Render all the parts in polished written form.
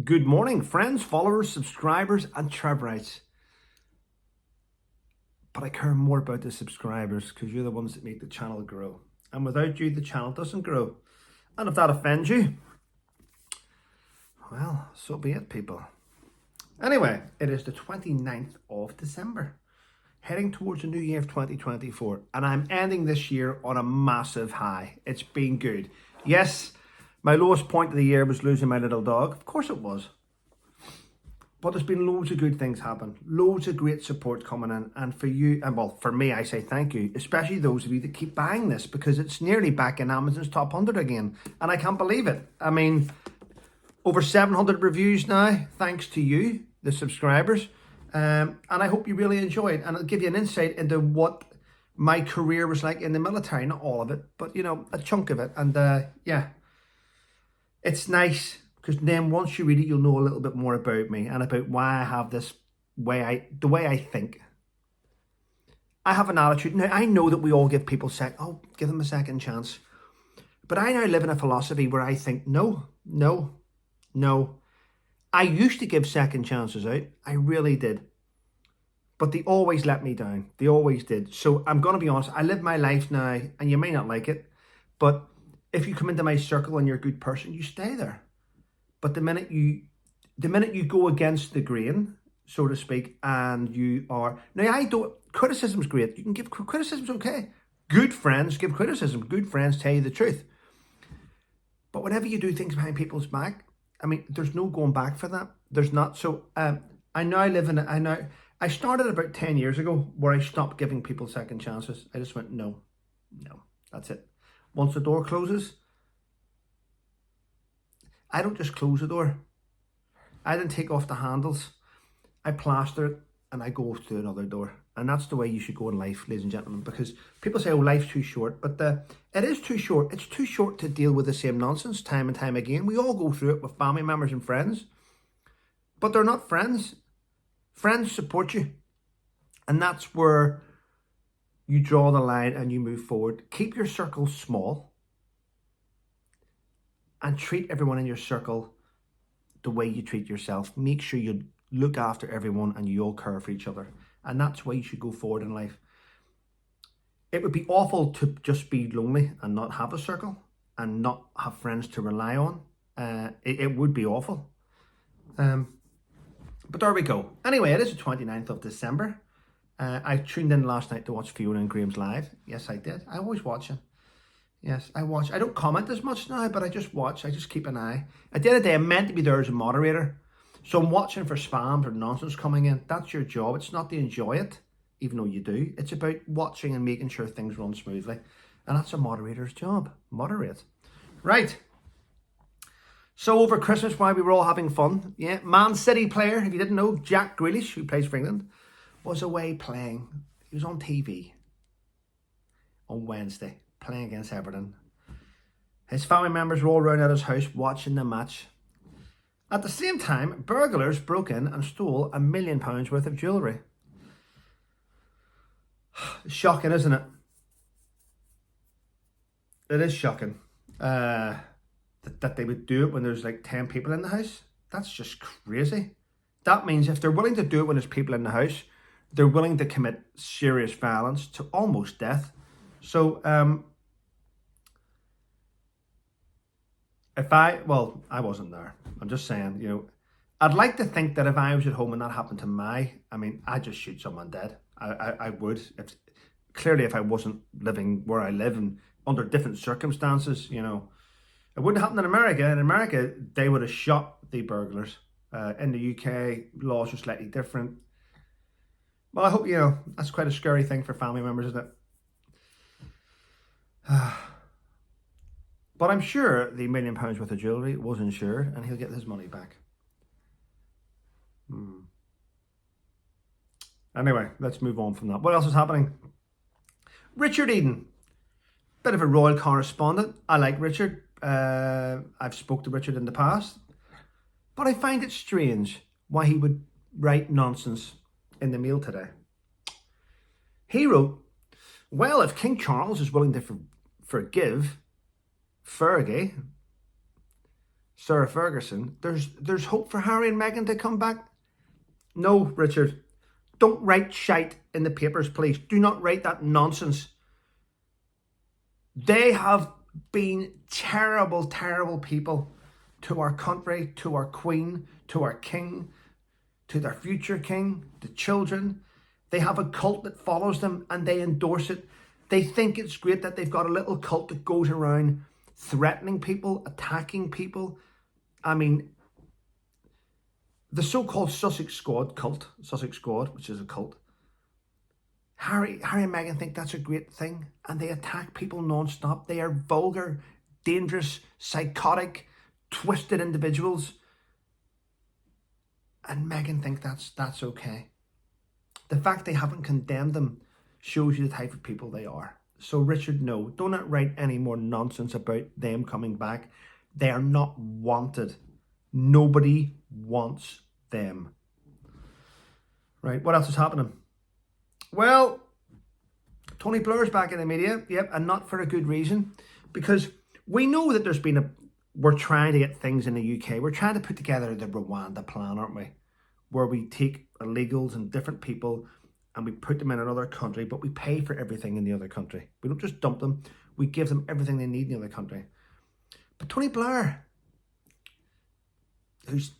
Good morning, friends, followers, subscribers, and Trevorites. But I care more about the subscribers because you're the ones that make the channel grow. And without you, the channel doesn't grow. And if that offends you, well, so be it, people. Anyway, it is the 29th of December, heading towards the new year of 2024. And I'm ending this year on a massive high. It's been good. Yes, my lowest point of the year was losing my little dog. Of course it was. But there's been loads of good things happen, loads of great support coming in, and for you, and well, for me, I say thank you, especially those of you that keep buying this, because it's nearly back in Amazon's top 100 again, and I can't believe it. I mean, over 700 reviews now, thanks to you, the subscribers, and I hope you really enjoy it, and it'll give you an insight into what my career was like in the military, not all of it, but, you know, a chunk of it, and yeah, it's nice. Because then once you read it, you'll know a little bit more about me and about why I have this the way I think. I have an attitude. Now, I know that we all give people give them a second chance. But I now live in a philosophy where I think, no. I used to give second chances out. I really did. But they always let me down. They always did. So I'm going to be honest. I live my life now, and you may not like it. But if you come into my circle and you're a good person, you stay there. But the minute you go against the grain, so to speak, and you are criticism's great. You can give criticism's okay. Good friends give criticism. Good friends tell you the truth. But whenever you do things behind people's back, I mean, there's no going back for that. There's not. So I started about 10 years ago where I stopped giving people second chances. I just went, no, that's it. Once the door closes, I don't just close the door. I don't take off the handles. I plaster it and I go through another door. And that's the way you should go in life, ladies and gentlemen, because people say, oh, life's too short. But it is too short. It's too short to deal with the same nonsense time and time again. We all go through it with family members and friends. But they're not friends. Friends support you. And that's where you draw the line and you move forward. Keep your circle small. And treat everyone in your circle the way you treat yourself. Make sure you look after everyone and you all care for each other. And that's why you should go forward in life. It would be awful to just be lonely and not have a circle and not have friends to rely on. It would be awful. But there we go. Anyway, it is the 29th of December. I tuned in last night to watch Fiona and Graham's live. Yes, I did. I always watch it. Yes, I watch. I don't comment as much now, but I just watch. I just keep an eye. At the end of the day, I'm meant to be there as a moderator. So I'm watching for spams or nonsense coming in. That's your job. It's not to enjoy it, even though you do. It's about watching and making sure things run smoothly. And that's a moderator's job. Moderate. Right. So over Christmas, while we were all having fun, yeah, Man City player, if you didn't know, Jack Grealish, who plays for England, was away playing. He was on TV on Wednesday, playing against Everton. His family members were all around at his house watching the match. At the same time, burglars broke in and stole £1 million worth of jewellery. Shocking, isn't it? It is shocking that they would do it when there's like 10 people in the house. That's just crazy. That means if they're willing to do it when there's people in the house, they're willing to commit serious violence to almost death. So, I wasn't there. I'm just saying, you know, I'd like to think that if I was at home and that happened to I'd just shoot someone dead. I would. If I wasn't living where I live and under different circumstances, you know, it wouldn't happen in America. In America, they would have shot the burglars. In the UK, laws are slightly different. Well, I hope, you know, that's quite a scary thing for family members, isn't it? But I'm sure the £1 million worth of jewellery was insured and he'll get his money back. Anyway, let's move on from that. What else is happening? Richard Eden, bit of a royal correspondent. I like Richard. I've spoke to Richard in the past. But I find it strange why he would write nonsense in the Mail today. He wrote, well, if King Charles is willing to forgive Fergie, Sarah Ferguson, there's hope for Harry and Meghan to come back. No, Richard, don't write shite in the papers, please. Do not write that nonsense. They have been terrible, terrible people to our country, to our queen, to our king, to their future king, the children. They have a cult that follows them and they endorse it. They think it's great that they've got a little cult that goes around threatening people, attacking people. I mean, the so-called Sussex Squad cult, which is a cult, Harry and Meghan think that's a great thing, and they attack people non-stop. They are vulgar, dangerous, psychotic, twisted individuals. And Meghan think that's okay. The fact they haven't condemned them shows you the type of people they are. So Richard, no, do not write any more nonsense about them coming back. They are not wanted. Nobody wants them. Right, what else is happening? Well, Tony Blair's back in the media, yep, and not for a good reason. Because we know that we're trying to get things in the UK. We're trying to put together the Rwanda plan, aren't we? Where we take illegals and different people and we put them in another country, but we pay for everything in the other country. We don't just dump them. We give them everything they need in the other country. But Tony Blair, who's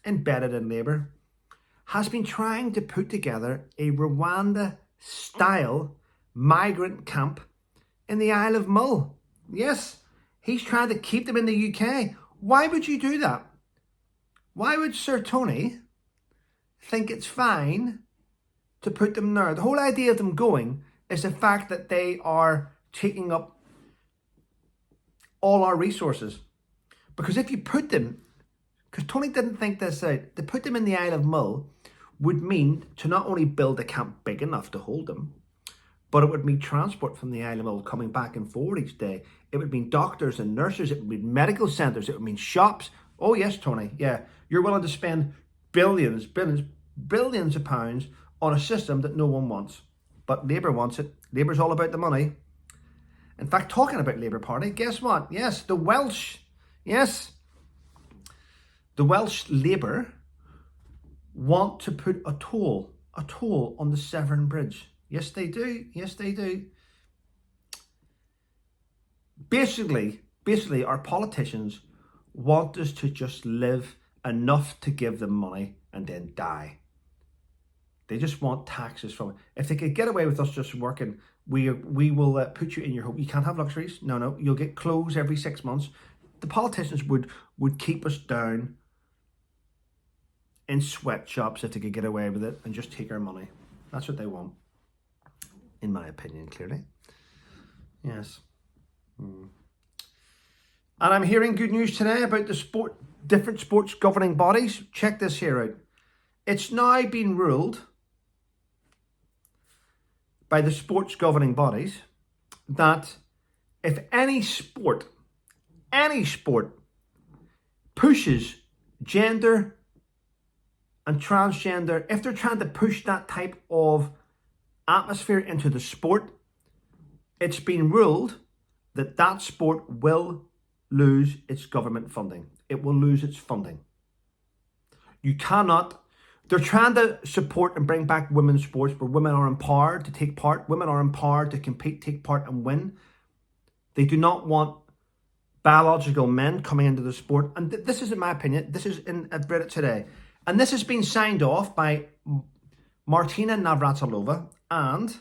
embedded in Labour, has been trying to put together a Rwanda-style migrant camp in the Isle of Mull. Yes, he's trying to keep them in the UK. Why would you do that? Why would Sir Tony think it's fine to put them there? The whole idea of them going is the fact that they are taking up all our resources. Because if you put them, because Tony didn't think this out, to put them in the Isle of Mull would mean to not only build a camp big enough to hold them, but it would mean transport from the Isle of Mull coming back and forward each day. It would mean doctors and nurses, it would mean medical centres, it would mean shops. Oh yes, Tony, yeah, you're willing to spend billions of pounds on a system that no one wants. But Labour wants it. Labour's all about the money. In fact, talking about Labour Party, guess what? Yes, the Welsh Labour want to put a toll on the Severn Bridge. Yes, they do. Yes, they do. Basically, our politicians want us to just live enough to give them money and then die. They just want taxes from it. If they could get away with us just working, we will put you in your home. You can't have luxuries. No, you'll get clothes every 6 months. The politicians would keep us down in sweatshops if they could get away with it and just take our money. That's what they want, in my opinion, clearly. Yes. And I'm hearing good news today about the different sports governing bodies. Check this here out. It's now been ruled by the sports governing bodies that if any sport pushes gender and transgender, if they're trying to push that type of atmosphere into the sport, it's been ruled that that sport will lose its government funding. It will lose its funding. You cannot. They're trying to support and bring back women's sports where women are empowered to take part. Women are empowered to compete, take part and win. They do not want biological men coming into the sport. And this is, in my opinion, I've read it today. And this has been signed off by Martina Navratilova and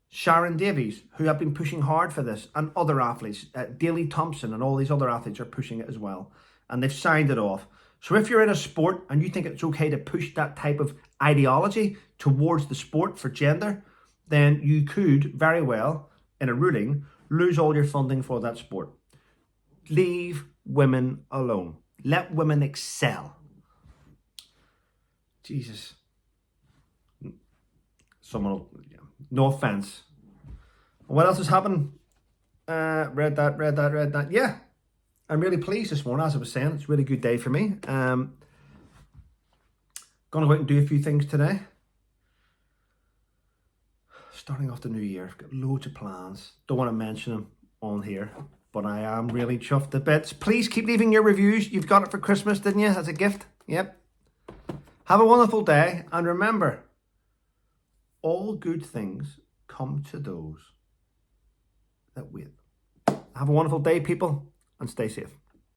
Sharon Davies, who have been pushing hard for this, and other athletes. Daley Thompson and all these other athletes are pushing it as well. And they've signed it off. So if you're in a sport and you think it's okay to push that type of ideology towards the sport for gender, then you could very well, in a ruling, lose all your funding for that sport. Leave women alone. Let women excel. Jesus. No offense. What else has happened? Read that. Yeah. I'm really pleased this morning, as I was saying. It's a really good day for me. Going to go out and do a few things today. Starting off the new year. I've got loads of plans. Don't want to mention them on here. but I am really chuffed to bits. Please keep leaving your reviews. You've got it for Christmas, didn't you? As a gift? Yep. Have a wonderful day. And remember, all good things come to those that wait. Have a wonderful day, people, and stay safe.